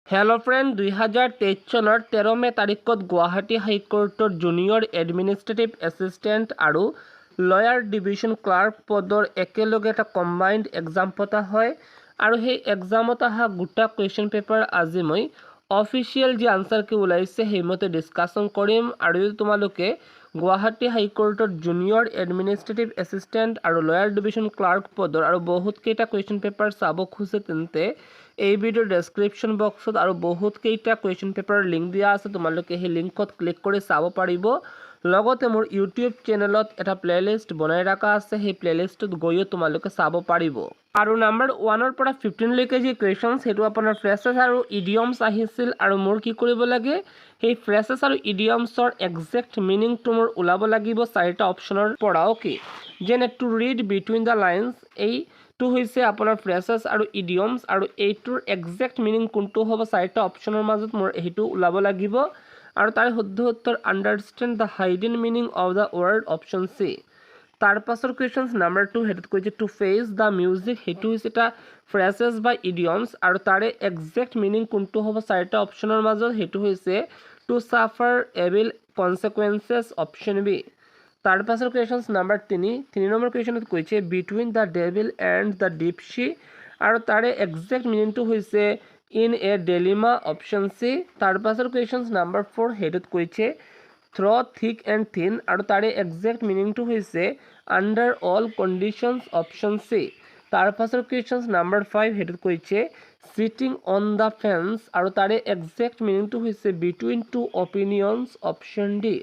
Hello' friend 2023 চনৰ 13 মে তাৰিখত Guwahati হাইকোৰ্টৰ junior administrative assistant আৰু লয়াৰ ডিভিজন ক্লাৰ্ক পদৰ একেলগে এটা কম্বাইণ্ড এক্সাম পতা হয় আৰু সেই এক্সামত অহা গোটা কুৱেশ্যন পেপাৰ আজি মই অফিচিয়েল যি আনচাৰ কি ওলাইছে সেইমতে ডিছকাশ্যন কৰিম। আৰু যদি তোমালোকে গুৱাহাটী হাইকোৰ্টৰ জুনিয়ৰ এডমিনিষ্ট্ৰেটিভ এছিষ্টেণ্ট আৰু লয়াৰ ডিভিজন ক্লাৰ্ক পদৰ আৰু বহুতকেইটা কুৱেশ্যন পেপাৰ চাব খোজে তেন্তে এই ভিডিঅ'ৰ ডেছক্ৰিপশ্যন বক্সত আৰু বহুতকেইটা কুৱেশ্যন পেপাৰৰ লিংক দিয়া আছে, তোমালোকে সেই লিংকত ক্লিক কৰি চাব পাৰিব। লগতে মোৰ ইউটিউব চেনেলত এটা প্লেলিষ্ট বনাই ৰখা আছে, সেই প্লেলিষ্টত গৈও তোমালোকে চাব পাৰিব। আৰু নাম্বাৰ 1ৰ পৰা 15লৈকে যি কুৱেশ্যন সেইটো আপোনাৰ ফ্ৰেছেছ আৰু ইডিয়মছ আহিছিল আৰু মোৰ কি কৰিব লাগে সেই ফ্ৰেছেছ আৰু ইডিয়মছৰ একজেক্ট মিনিংটো মোৰ ওলাব লাগিব 4টা অপশ্যনৰ পৰা। অ'কে, যেনে to read between the lines, এইটো হৈছে আপোনাৰ ফ্ৰেছেছ আৰু ইডিয়মছ আৰু এইটোৰ একজেক্ট মিনিং কোনটো হ'ব 4টা অপশ্যনৰ মাজত মোৰ সেইটো ওলাব লাগিব। আৰু তাৰ শুদ্ধ উত্তৰ understand the hidden meaning of the word, option C. তাৰ পাছৰ কুৱেশ্যন নাম্বাৰ 2 সেইটোত কৈছে টু ফেচ দ্য মিউজিক, সেইটো হৈছে এটা ফ্ৰেছেছ বা ইডিয়মছ আৰু তাৰে একজেক্ট মিনিং কোনটো হ'ব 4টা অপশ্যনৰ মাজত, সেইটো হৈছে to suffer evil consequences, option B. তাৰ পাছৰ কুৱেশ্যন নাম্বাৰ 3 নম্বৰ কুৱেশ্যনত কৈছে between the devil and the deep sea আৰু তাৰে একজেক্ট মিনিংটো হৈছে in a dilemma, option C. তাৰ পাছৰ কুৱেশ্যন নাম্বাৰ 4 সেইটোত কৈছে থ্ৰ থিক এণ্ড থিন আৰু তাৰে একজেক্ট মিনিংটো হৈছে under all conditions, option C. তাৰ পাছৰ কুৱেশ্যন নাম্বাৰ 5 সেইটোত কৈছে চিটিং অন দ্য ফেন্স আৰু তাৰে একজেক্ট মিনিংটো হৈছে বিটুইন টু অপিনিয়নছ, অপশ্যন ডি।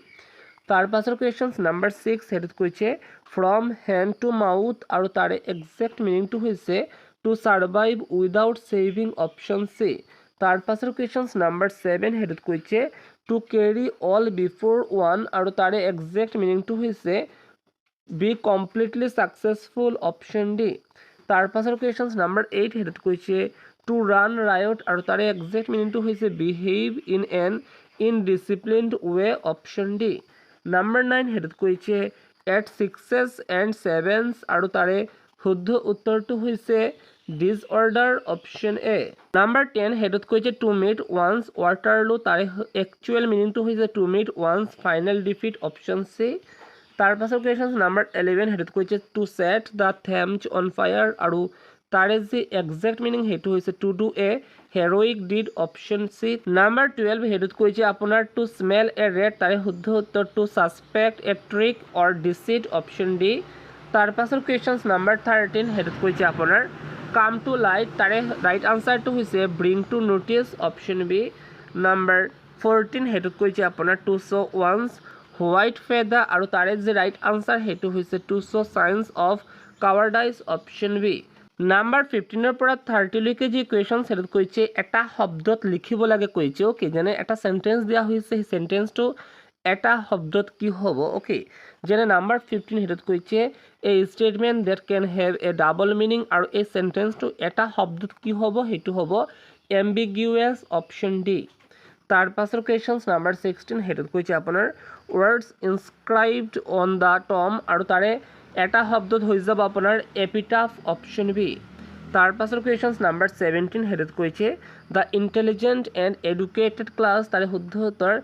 তাৰ পাছৰ কুৱেশ্যন নাম্বাৰ 6 সেইটোত কৈছে ফ্ৰম হেণ্ড টু মাউথ আৰু তাৰে একজেক্ট মিনিংটো হৈছে to survive without saving, option C. তাৰ পাছৰ কুৱেশ্যন নাম্বাৰ 7 সেইটোত কৈছে to carry all before one আৰু তাৰে একজেক্ট মিনিংটো হৈছে be completely successful, option D. তাৰ পাছৰ কুৱেশ্যন নাম্বাৰ 8 সেইটোত কৈছে টু ৰান ৰায়ট আৰু তাৰে একজেক্ট মিনিংটো হৈছে behave in an indisciplined way, option D. Number 9 সেইটোত কৈছে এট ছিক্সেছ এণ্ড ছেভেনছ আৰু তাৰে শুদ্ধ উত্তৰটো হৈছে ডিছঅৰ্ডাৰ, অপশ্যন এ। নাম্বাৰ 10 সেইটোত কৈছে টু মিট ওৱান্স ৱাটাৰলু, তাৰে একচুৱেল মিনিংটো হৈছে to meet one's final defeat, option C. তাৰ পাছৰ কুৱেশ্যন নাম্বাৰ 11 সেইটোত কৈছে to set the Thames on fire আৰু তাৰে যি একজেক্ট মিনিং সেইটো হৈছে to do a heroic deed, option C. Number 12 সেইটোত কৈছে আপোনাৰ টু স্মেল এ ৰেড, তাৰে শুদ্ধ উত্তৰ to suspect a trick or deceit, option D. তাৰ পাছৰ কুৱেশ্যন নাম্বাৰ 13 সেইটোত কৈছে আপোনাৰ কাম টু লাইট, তাৰে ৰাইট আনচাৰটো হৈছে bring to notice, option B. Number 14 সেইটোত কৈছে আপোনাৰ to show' one's white feather আৰু তাৰে যে ৰাইট আনচাৰ সেইটো হৈছে to show' signs of cowardice, option B. Number 15ৰ পৰা 30লৈকে যি কুৱেশ্যন সেইটোত কৈছে এটা শব্দত লিখিব লাগে কৈছে। অ'কে, যেনে এটা চেণ্টেঞ্চ দিয়া হৈছে সেই চেণ্টেঞ্চটো এটা শব্দত কি হ'ব। অ'কে, যেনে নাম্বাৰ 15 সেইটোত কৈছে a statement that can have a double meaning আৰু এই চেণ্টেঞ্চটো এটা শব্দত কি হ'ব সেইটো হ'ব এম্বিগিউৱাছ, অপশ্যন ডি। তাৰ পাছৰ কুৱেশ্যন নাম্বাৰ 16 সেইটোত কৈছে আপোনাৰ ৱৰ্ডছ ইনস্ক্ৰাইবড অন দ্য টম আৰু তাৰে এটা শব্দত হৈ যাব আপোনাৰ এপিটাফ, অপশ্যন বি। তাৰ পাছৰ কুৱেশ্যন নাম্বাৰ 17 সেইটোত কৈছে the intelligent and educated class, তাৰে শুদ্ধ উত্তৰ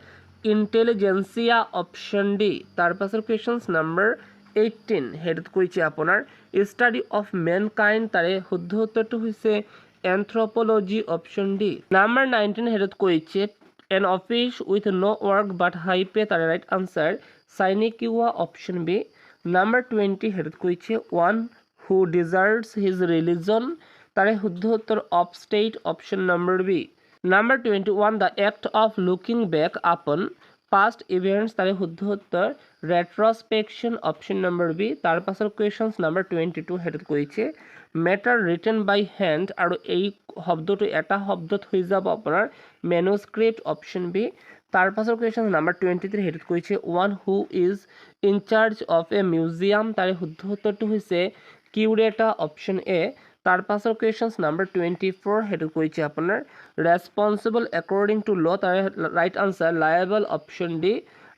ইণ্টেলিজেঞ্চিয়া, অপশ্যন ডি। তাৰ পাছৰ কুৱেশ্যন নাম্বাৰ 18 সেইটোত কৈছে আপোনাৰ ষ্টাডি অফ মেনকাইণ্ড, তাৰে শুদ্ধ উত্তৰটো হৈছে এন্থ্ৰপ'লজি, অপশ্যন ডি। নাম্বাৰ 19 সেইটোত কৈছে an office with no' work but high pay, তাৰে right answer sinecure, option B. Number 20 সেইটোত কৈছে one who deserts his religion, তাৰে শুদ্ধ উত্তৰ apostate, option number B. Number 21 the act of looking back upon past events, তাৰে শুদ্ধ উত্তৰ ৰেট্ৰস্পেকশ্যন, option number B. তাৰ পাছৰ কুৱেশ্যন নাম্বাৰ 22 সেইটোত কৈছে মেটাৰ ৰিটেন বাই হেণ্ড আৰু এই শব্দটো এটা শব্দত হৈ যাব আপোনাৰ মেনুস্ক্ৰিপ্ট, অপশ্যন বি। তাৰ পাছৰ কুৱেশ্যন নাম্বাৰ 23 সেইটোত কৈছে one who is in charge of a museum, তাৰে শুদ্ধ উত্তৰটো হৈছে কিউৰেটাৰ, অপশ্যন এ। তাৰ পাছৰ কুৱেশ্যন নাম্বাৰ 24 সেইটোত কৈছে আপোনাৰ ৰেছপনচিবল একৰ্ডিং টু ল, তাৰে right answer liable, option D.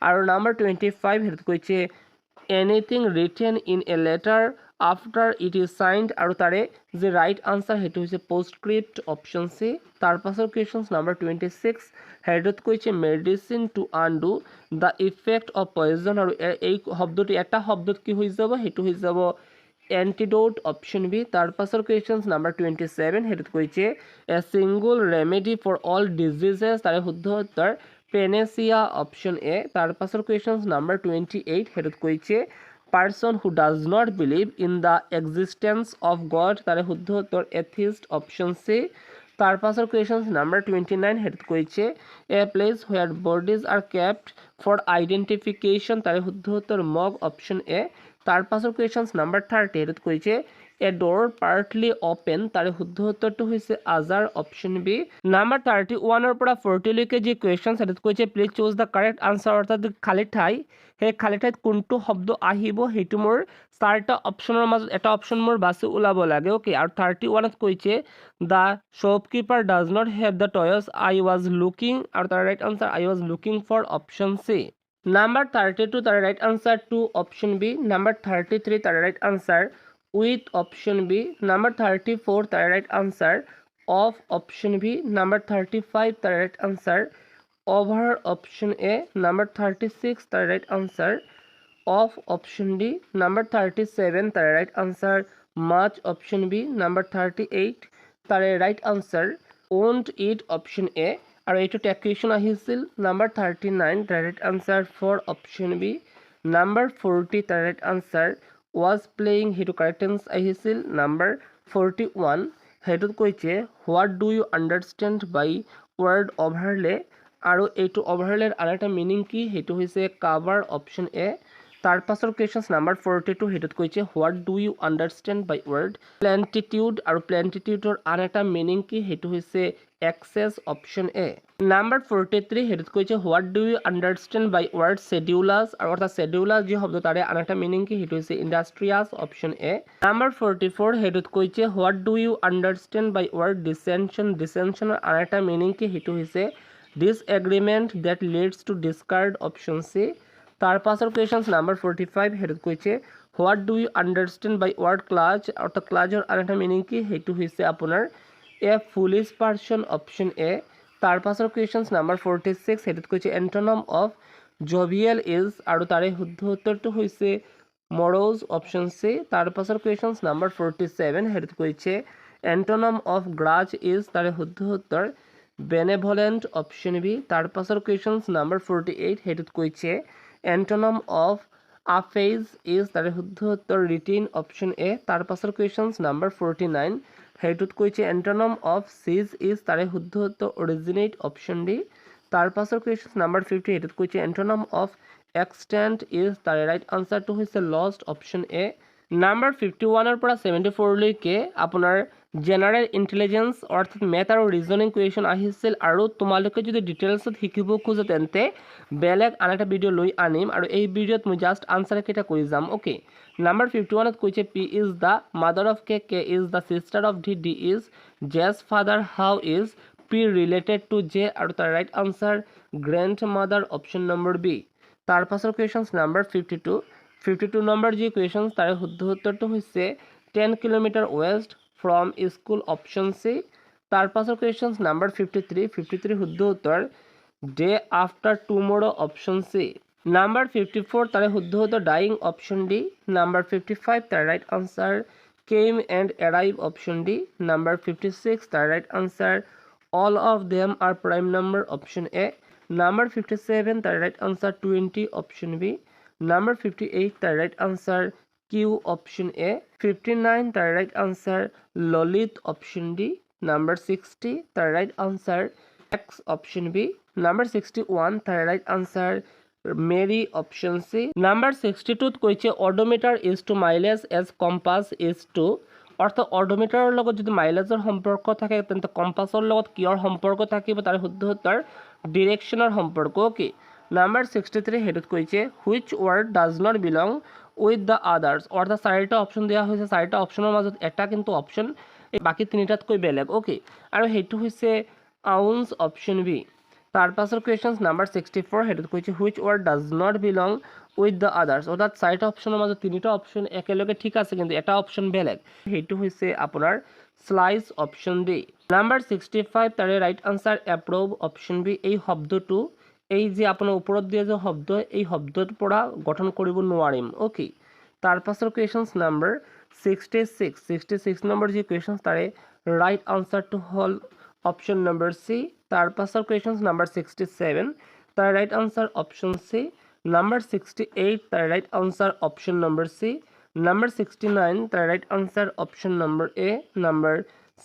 আৰু নাম্বাৰ 25 সেইটোত কৈছে anything written in a letter after it is child আৰু তাৰে যে ৰাইট আনচাৰ সেইটো হৈছে পোষ্টস্ক্ৰিপ্ট অপশ্যন চি। তাৰ পাছৰ কুৱেশ্যন নাম্বাৰ 26 হেডত কৈছে medicine to undo the effect of poison আৰু এই শব্দটি এটা শব্দত কি হৈ যাব সেইটো হৈ যাব এন্টিডোট অপশ্যন বি। তাৰ পাছৰ কুৱেশ্যন নাম্বাৰ 27 হেডত কৈছে a single remedy for all diseases তাৰে শুদ্ধ উত্তৰ পেনেচিয়া অপশ্যন এ। তাৰ পাছৰ কুৱেশ্যন নাম্বাৰ 28 হেডত কৈছে person who does not believe in the existence of God তাৰে শুদ্ধ উত্তৰ এথিষ্ট অপশ্যন চি। তাৰ পাছৰ কুৱেশ্যন নাম্বাৰ 29 হেডত কৈছে a place where bodies are kept for identification তাৰে শুদ্ধ উত্তৰ মগ অপশ্যন এ। তাৰ পাছৰ কুৱেশ্যন নাম্বাৰ 30 হেডত কৈছে এ ডোৰ পাৰ্টলি অপেন তাৰে শুদ্ধ উত্তৰটো হৈছে আজাৰ অপশ্যন বি। নাম্বাৰ 31 পৰা 40 লৈকে যি কুৱেশ্যন হেডত কৈছে please choose the correct answer অৰ্থাৎ খালী ঠাই সেই খালী ঠাইত কোনটো শব্দ আহিব সেইটো মোৰ 4টা অপশ্যনৰ মাজত এটা অপশ্যন মোৰ বাছি ওলাব লাগে অ'কে। আৰু 31ত কৈছে the shopkeeper does not have the toys I was looking আৰু তাৰ right answer I was looking for option C. Number 32 তাৰে right answer 2 option B. Number 33 তাৰে right answer with option B. Number 34 তাৰে right answer of option B. Number 35 তাৰে right answer over option A. Number 36 the right answer of option D. Number 37 the right answer much option B. Number 38 the right answer won't eat option A. আৰু এইটো টেকুৱেশ্যন আহিছিল number 39 the right answer for option B. Number 40 the right answer was playing সেইটো correct answer আহিছিল number 41 সেইটোত কৈছে what do you understand by word overlay আৰু এইটো অভাৰলেৰ আৰু এটা মিনিং কি সেইটো হৈছে কাভাৰ অপশ্যন এ। তাৰ পাছৰ কুৱেশ্যন নাম্বাৰ 42 সেইটোত কৈছে what do you understand by word plenitude আৰু প্লেণ্টিটিউডৰ আন এটা মিনিং কি সেইটো হৈছে এক্সেছ অপশ্যন এ। নাম্বাৰ 43 সেইটোত কৈছে what do you understand by word sedulous আৰু অৰ্থাৎ ছেডিউলাছ যি শব্দ তাৰে আন এটা মিনিং কি সেইটো হৈছে ইণ্ডাষ্ট্ৰিয়াছ অপশ্যন এ। নাম্বাৰ 44 সেইটোত কৈছে what do you understand by word dissension ডিচেনশ্যনৰ আন এটা মিনিং কি সেইটো হৈছে disagreement that leads to discard option C. তাৰ পাছৰ কুৱেশ্যন নাম্বাৰ 45 হেডত কৈছে what do you understand by word clod অৰ্থাৎ ক্লাজৰ আন এটা মিনিং কি সেইটো হৈছে আপোনাৰ a foolish person option A. তাৰ পাছৰ কুৱেশ্যন নাম্বাৰ 46 হেডত কৈছে এণ্টনম অফ জভিয়েল ইজ আৰু তাৰে শুদ্ধ উত্তৰটো হৈছে মৰ'জ অপশ্যন চি। তাৰ পাছৰ কুৱেশ্যন নাম্বাৰ 47 হেডত কৈছে এণ্টনম অফ গ্ৰাজ ইজ তাৰে শুদ্ধ উত্তৰ বেনেভলেণ্ট অপশ্যন বি। তাৰ পাছৰ কুৱেশ্যন নাম্বাৰ 48 সেইটোত কৈছে এণ্টনম অফ আফেইজ ইজ তাৰে শুদ্ধ উত্তৰ ৰিটিন অপশ্যন এ। তাৰ পাছৰ কুৱেশ্যন নাম্বাৰ 49 সেইটোত কৈছে এণ্টনম অফ চিজ ইজ তাৰে শুদ্ধ উত্তৰ অৰিজিনেট অপশ্যন ডি। তাৰ পাছৰ কুৱেশ্যন নাম্বাৰ 50 সেইটোত কৈছে এণ্টনম অফ এক্সটেণ্ট ইজ তাৰে ৰাইট আনচাৰটো হৈছে লষ্ট অপশ্যন এ। নাম্বাৰ 51 পৰা 74 লৈকে আপোনাৰ জেনাৰেল ইণ্টেলিজেঞ্চ অৰ্থাৎ মেথ আৰু ৰিজনিং কুৱেশ্যন আহিছিল আৰু তোমালোকে যদি ডিটেইলছত শিকিব খোজা তেন্তে বেলেগ আন এটা ভিডিঅ' লৈ আনিম আৰু এই ভিডিঅ'ত মই জাষ্ট আনচাৰকেইটা কৰি যাম অ'কে। নাম্বাৰ 51ত কৈছে P is the mother of K K is the sister of D D is J's father how is P related to J আৰু তাৰ right answer grandmother option number B. তাৰ পাছৰ question number 52 number যি question তাৰে শুদ্ধ উত্তৰটো হৈছে 10 kilometre west from school option C. তাৰ পাছৰ কুৱেশ্যন নাম্বাৰ 53 শুদ্ধ উত্তৰ day after tomorrow option C. Number 54 তাৰে শুদ্ধ উত্তৰ ডাইং অপশ্যন ডি। নাম্বাৰ 55 তাৰ right answer came and arrive option D. Number 56 তাৰ right answer all of them are prime number option A. Number 57 তাৰ right answer 20 option B. Number 58 তাৰ right answer Q option A. 59 তাৰ right answer Lalit option D. Number 60 তাৰ right answer X option B. Number 61 তাৰ right answer Mary option C. Number 62ত কৈছে odometer is to mileage as compass is two অৰ্থাৎ অডোমিটাৰৰ লগত যদি মাইলেজৰ সম্পৰ্ক থাকে তেন্তে কম্পাছৰ লগত কিয়ৰ সম্পৰ্ক থাকিব তাৰ শুদ্ধ উত্তৰ ডিৰেকশ্যনৰ সম্পৰ্ক অ'কে। নাম্বাৰ 63 সেইটোত কৈছে which word does not belong with the others অৰ্থাৎ 4টা অপশ্যন দিয়া হৈছে 4টা অপশ্যনৰ মাজত এটা কিন্তু অপশ্যন বাকী 3টাতকৈ বেলেগ অ'কে আৰু সেইটো হৈছে আউন্স অপশ্যন বি। তাৰ পাছৰ কুৱেশ্যনছ নাম্বাৰ 64 হেতুত কৈছে which ward does not belong with the others, অৰ্থাৎ চাৰিটা অপশ্যনৰ মাজত তিনিটা অপশ্যন একেলগে ঠিক আছে কিন্তু এটা অপশ্যন বেলেগ, সেইটো হৈছে আপোনাৰ স্লাইচ অপশ্যন ডি। নাম্বাৰ 65 তাৰে right answer approve option B. এই শব্দটো এই যে আপোনাৰ ওপৰত দিয়া যে শব্দ এই শব্দৰ পৰা গঠন কৰিব নোৱাৰিম। অ'কে, তাৰ পাছৰ কুৱেশ্যনছ নাম্বাৰ 66 নম্বৰ যি কুৱেশ্যনছ তাৰে ৰাইট আনচাৰটো হ'ল অপশ্যন নম্বৰ চি। তাৰ পাছৰ কুৱেশ্যনছ নাম্বাৰ 67 তাৰ right answer option C. Number 68 তাৰ right answer option number C. Number 69 তাৰ right answer option number A. Number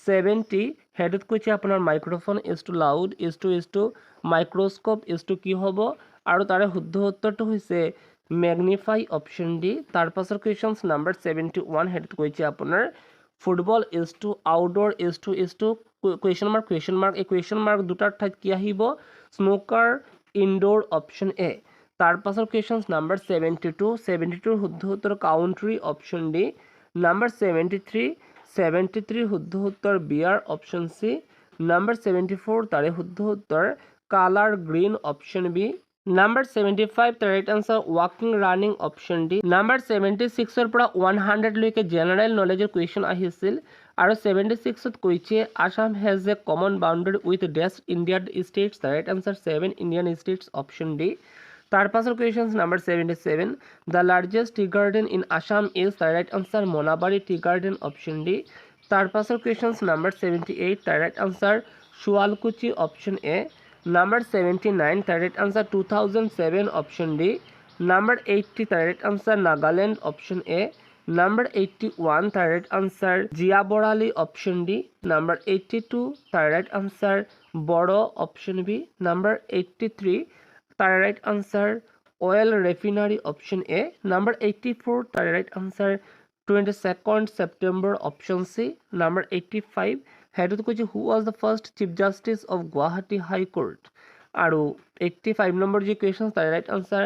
70 হেডত কৈছে আপোনাৰ microphone is to loud is to microscope is to কি হ'ব, আৰু তাৰে শুদ্ধ উত্তৰটো হৈছে ম্যাগনিফাই অপশ্যন ডি। তাৰ পাছৰ কুৱেশ্যনছ নাম্বাৰ 71 হেডত কৈছে আপোনাৰ football is to outdoor is to question mark এই কুৱেশ্যন মাৰ্ক দুটাৰ ঠাইত কি আহিব স্নোকাৰ ইনডোৰ অপশ্যন এ। তাৰ পাছৰ কুৱেশ্যনছ নাম্বাৰ 72 শুদ্ধ উত্তৰ কাউন্ট্ৰি অপশ্যন ডি। নাম্বাৰ 73 শুদ্ধ উত্তৰ বিয়াৰ অপশ্যন চি। নাম্বাৰ 74 তাৰে শুদ্ধ উত্তৰ colour green option B. Number 75 তাৰ ৰাইট আনচাৰ ৱাকিং ৰানিং অপশ্যন ডি। নাম্বাৰ 76ৰ পৰা 100 লৈকে জেনেৰেল নলেজৰ কুৱেশ্যন আহিছিল আৰু 76ত কৈছে Assam has a common boundary with these Indian states, তাৰ right answer 7 Indian states option D. তাৰ পাছৰ questions number 77 the largest tea garden in Assam is, তাৰ right answer Monabari tea garden option D. তাৰ পাছৰ কুৱেশ্যনছ নাম্বাৰ 78 তাৰ right answer Sualkuchi option A. Number 79 তাৰ right answer 2007 option D. Number 80 তাৰ right answer Nagaland option A. Number 81 তাৰ right answer জিয়া বৰালি option D. Number 82 তাৰ right answer Bodo option B. Number 83 তাৰ right answer oil refinery option A. Number 84 তাৰ right answer 22 September option C. Number 85 হেডত কৈছে who was the first chief justice of Guwahati high court, আৰু 85 number যি question তাৰ right answer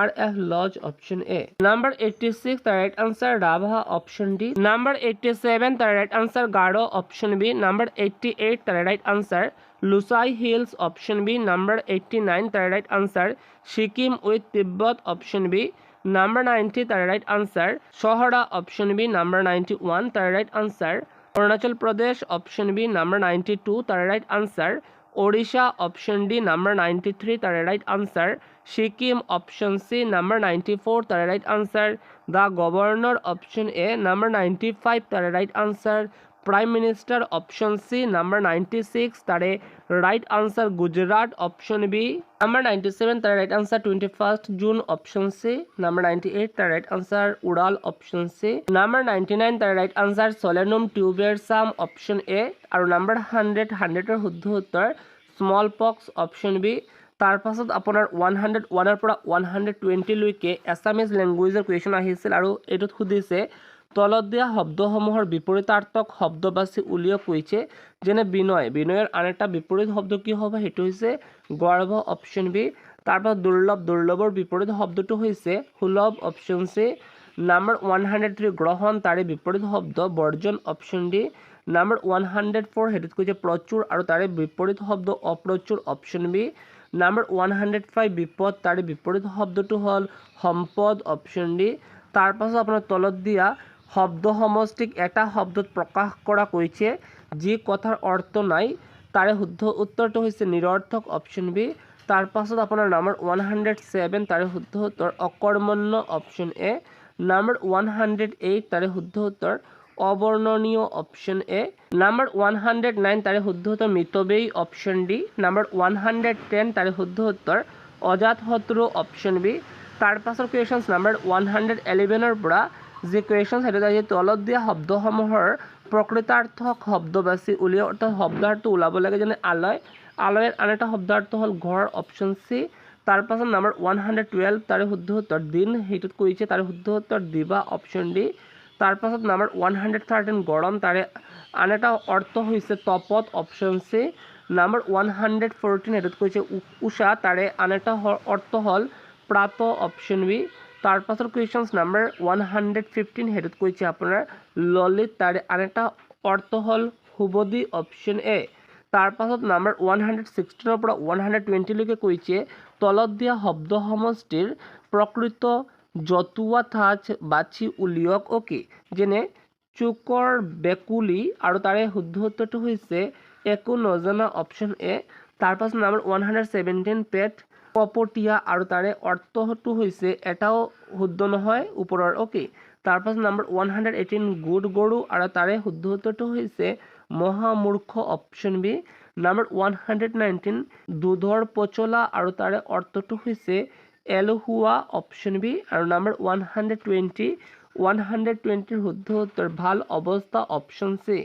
RF Lodge option A. Number 86 তাৰ right answer Rabha option D. Number 87 তাৰ right answer Garo option B. Number 88 তাৰ right answer Lushai hills option B. Number 89 তাৰ right answer Sikkim with Tibet option B. Number 90 তাৰ right answer Sahara option B. Number 91 তাৰ right answer Arunachal Pradesh option B. Number 92 তাৰ right answer Odisha option D. Number 93 তাৰে right answer Sikkim option C. Number 94 তাৰে right answer the governor option A. Number 95 তাৰে right answer prime minister option C. Number 96 তাৰে right answer Gujarat option B. Number 97 তাৰে right answer 21 June option C. Number 98 তাৰে right answer Ural option C. Number 99 তাৰে right answer Solanum tuberosum option A. আৰু number 100ৰ শুদ্ধ উত্তৰ small পক্স option B. তাৰ পাছত আপোনাৰ 101ৰ পৰা 120 লৈকে এছামিজ লেংগুৱেজৰ কুৱেশ্যন আহিছিল আৰু এইটোত সুধিছে তলত দিয়া শব্দসমূহৰ বিপৰীতাৰ্থক শব্দ বাছি উলিয়াওক কৈছে, যেনে বিনয়ৰ আন এটা বিপৰীত শব্দ কি হ'ব, সেইটো হৈছে গৰ্ভ অপশ্যন বি। তাৰপাছত দুৰ্লভৰ বিপৰীত শব্দটো হৈছে সুলভ অপশ্যন চি। নাম্বাৰ 103 গ্ৰহণ তাৰে বিপৰীত শব্দ বৰ্জন অপশ্যন ডি। নাম্বাৰ 104 হেতুত কৈছে প্ৰচুৰ আৰু তাৰে বিপৰীত শব্দ অপ্ৰচুৰ অপশ্যন বি। নাম্বাৰ 105 বিপদ তাৰে বিপৰীত শব্দটো হ'ল সম্পদ অপশ্যন ডি। তাৰপাছত আপোনাৰ তলত দিয়া শব্দ সমষ্টিক এটা শব্দত প্ৰকাশ কৰা কৈছে যি কথাৰ অৰ্থ নাই, তাৰে শুদ্ধ উত্তৰটো হৈছে নিৰৰ্থক অপশ্যন বি। তাৰ পাছত আপোনাৰ নাম্বাৰ 107 তাৰে শুদ্ধ উত্তৰ অকৰ্মণ্য অপশ্যন এ। নাম্বাৰ 108 তাৰে শুদ্ধ উত্তৰ অবৰ্ণনীয় অপশ্যন এ। নাম্বাৰ 109 তাৰে শুদ্ধ উত্তৰ মিতব্যয়ী অপশ্যন ডি। নাম্বাৰ 110 তাৰে শুদ্ধ উত্তৰ অজাতশত্ৰু অপশ্যন বি। তাৰ পাছৰ কুৱেশ্যনছ নাম্বাৰ 111ৰ পৰা যি কুৱেশ্যন সেইটো আজি তলত দিয়া শব্দসমূহৰ প্ৰকৃতাৰ্থক শব্দ বাছি উলিয়াওক, অৰ্থাৎ শব্দাৰ্থ ওলাব লাগে, যেনে আলয়ৰ আন এটা শব্দাৰ্থ হ'ল ঘৰ অপশ্যন চি। তাৰ পাছত নাম্বাৰ 112 তাৰে শুদ্ধ উত্তৰ দিন, সেইটোত কৈছে তাৰে শুদ্ধ উত্তৰ দিবা অপশ্যন ডি। তাৰ পাছত নাম্বাৰ 113 গৰম তাৰে আন এটা অৰ্থ হৈছে তপত অপশ্যন চি। নাম্বাৰ 114 সেইটোত কৈছে উষা তাৰে আন এটা অৰ্থ হ'ল প্ৰাত অপশ্যন বি। তাৰ পাছৰ কুৱেশ্যনছ নাম্বাৰ 115 সেইটোত কৈছে আপোনাৰ ললিত তাৰে আন এটা অৰ্থ হ'ল সুবধি অপশ্যন এ। তাৰ পাছত নাম্বাৰ 116 পৰা 120 লৈকে কৈছে তলত দিয়া শব্দ সমষ্টিৰ প্ৰকৃত জতুৱা ঠাঁচ বাছি উলিয়াওক। অ'কে, যেনে চুকৰ বেকুলি আৰু তাৰে শুদ্ধ উত্তৰটো হৈছে একো নজনা, অপশ্যন এ। তাৰ পাছত নাম্বাৰ 117 পেট কপটীয়া আৰু তাৰে অৰ্থটো হৈছে এটাও শুদ্ধ নহয় ওপৰৰ। অ'কে, তাৰ পাছত নাম্বাৰ 118 গোট গৰু আৰু তাৰে শুদ্ধ উত্তৰটো হৈছে মহামূৰ্খ, অপশ্যন বি। নাম্বাৰ 119 দুধৰ পচলা আৰু তাৰে অৰ্থটো হৈছে এলহুৱা, অপশ্যন বি। আৰু নাম্বাৰ 120 120ৰ শুদ্ধ উত্তৰ ভাল অৱস্থা, অপশ্যন চি।